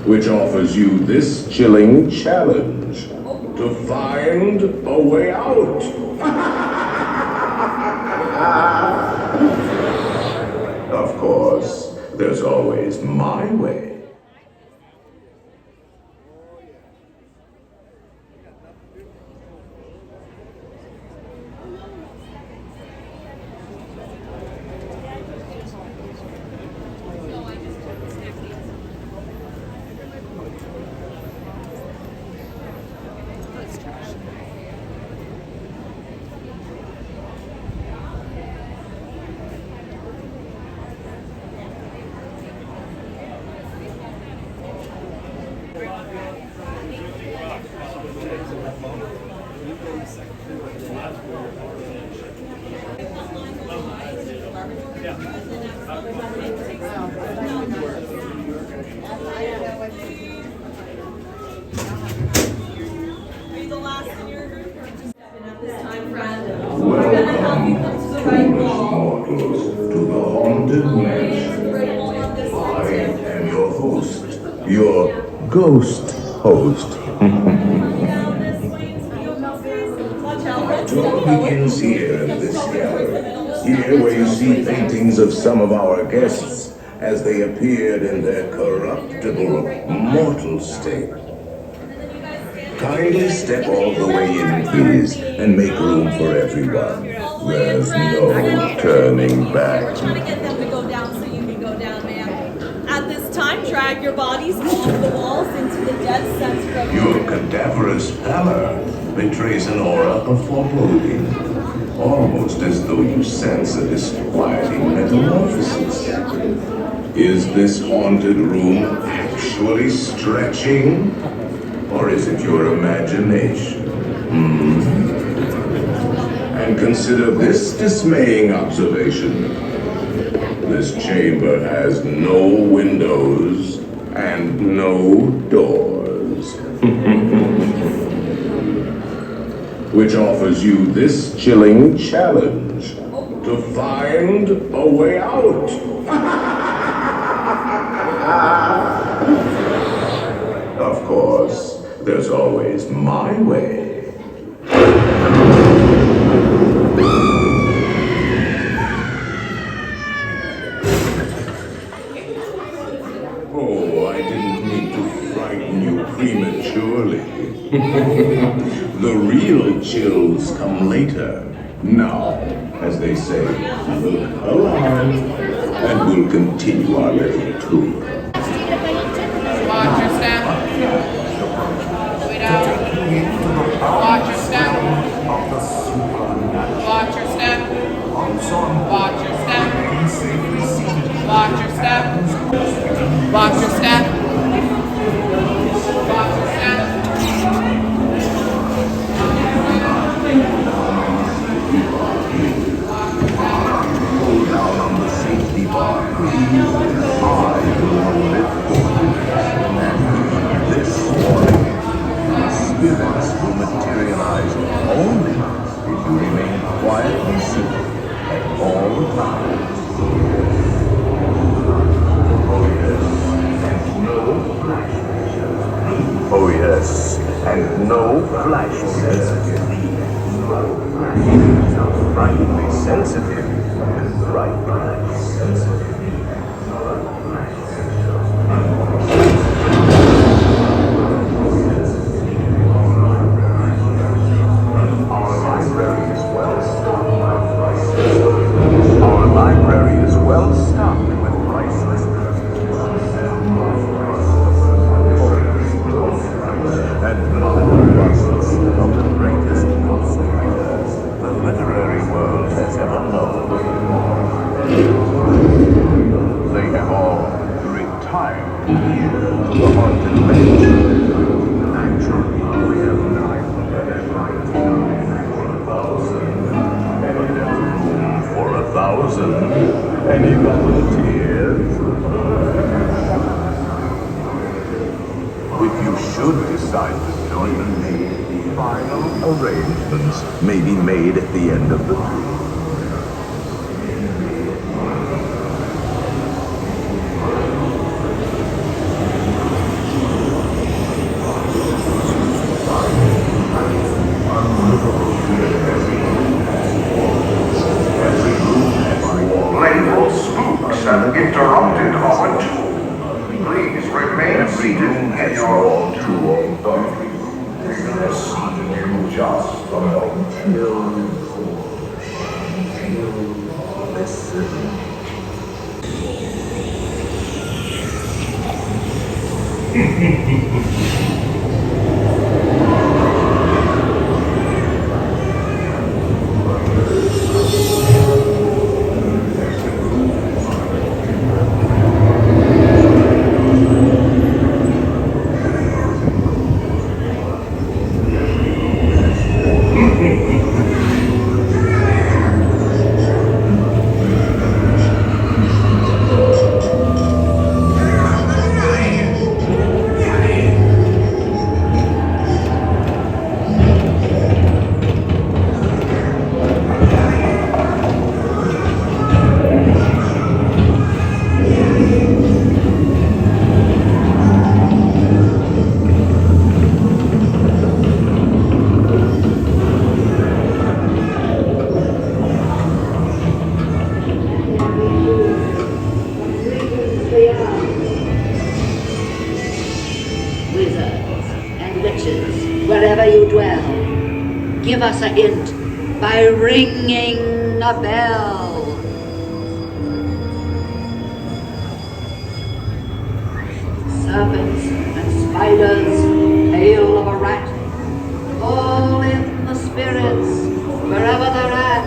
which offers you this chilling challenge to find a way out. Of course, there's always my way. Your ghost host. It all begins here in this gallery. Here where you see paintings of some of our guests as they appeared in their corruptible, mortal state. Kindly step all the way in, please, and make room for everyone. There's no turning back. We're trying to get them to go down so you can go down, ma'am. At this time, drag your bodies off the walls into the dead center of your cadaverous pallor betrays an aura of foreboding, almost as though you sense a disquieting metamorphosis. Is this haunted room actually stretching, or is it your imagination? And consider this dismaying observation. This chamber has no windows and no doors. Which offers you this chilling challenge to find a way out. Of course, there's always my way. Prematurely. The real chills come later. Now, as they say, look alive, and we'll continue our little tour. Watch your step. Wait out. Watch your step. Watch your step. Watch your step. Watch your step. Watch your step. Spirits will materialize only if you remain quietly seated at all times. Oh yes, and no flash. Frightfully sensitive and frightfully sensitive. Any volunteers? If you should decide to join me, final arrangements may be made at the end of the tour. Every room has more to authority. Has seen you just a moment. Listen. Wherever you dwell, give us a hint by ringing a bell. Serpents and spiders, tail of a rat, call in the spirits wherever they're at.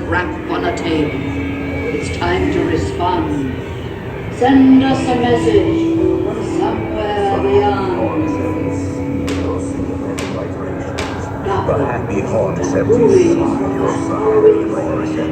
Rap on a table, it's time to respond. Send us a message from somewhere beyond. The happy haunts have received your vibration.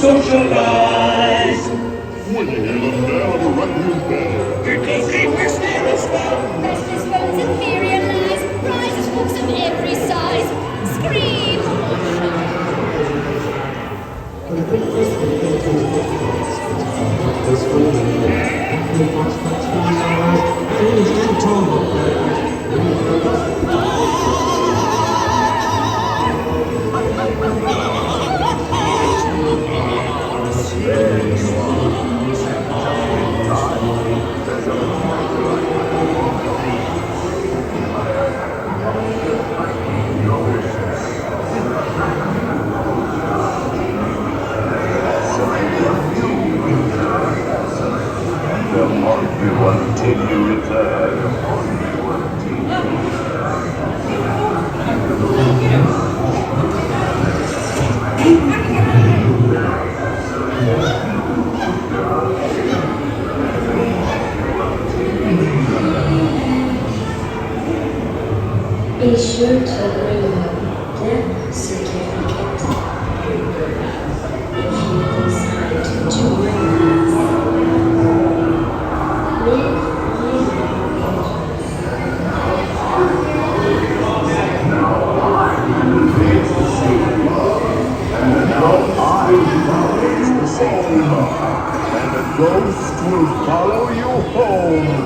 socialize. When you hear the bell of a right-wheel bell, it goes deep as near as well. Restless bones etherealize, rises books of every size. Scream! till you return on your Be sure to bring your death certificate if you decide to join us. Live It's the safety bar, and a ghost will follow you home.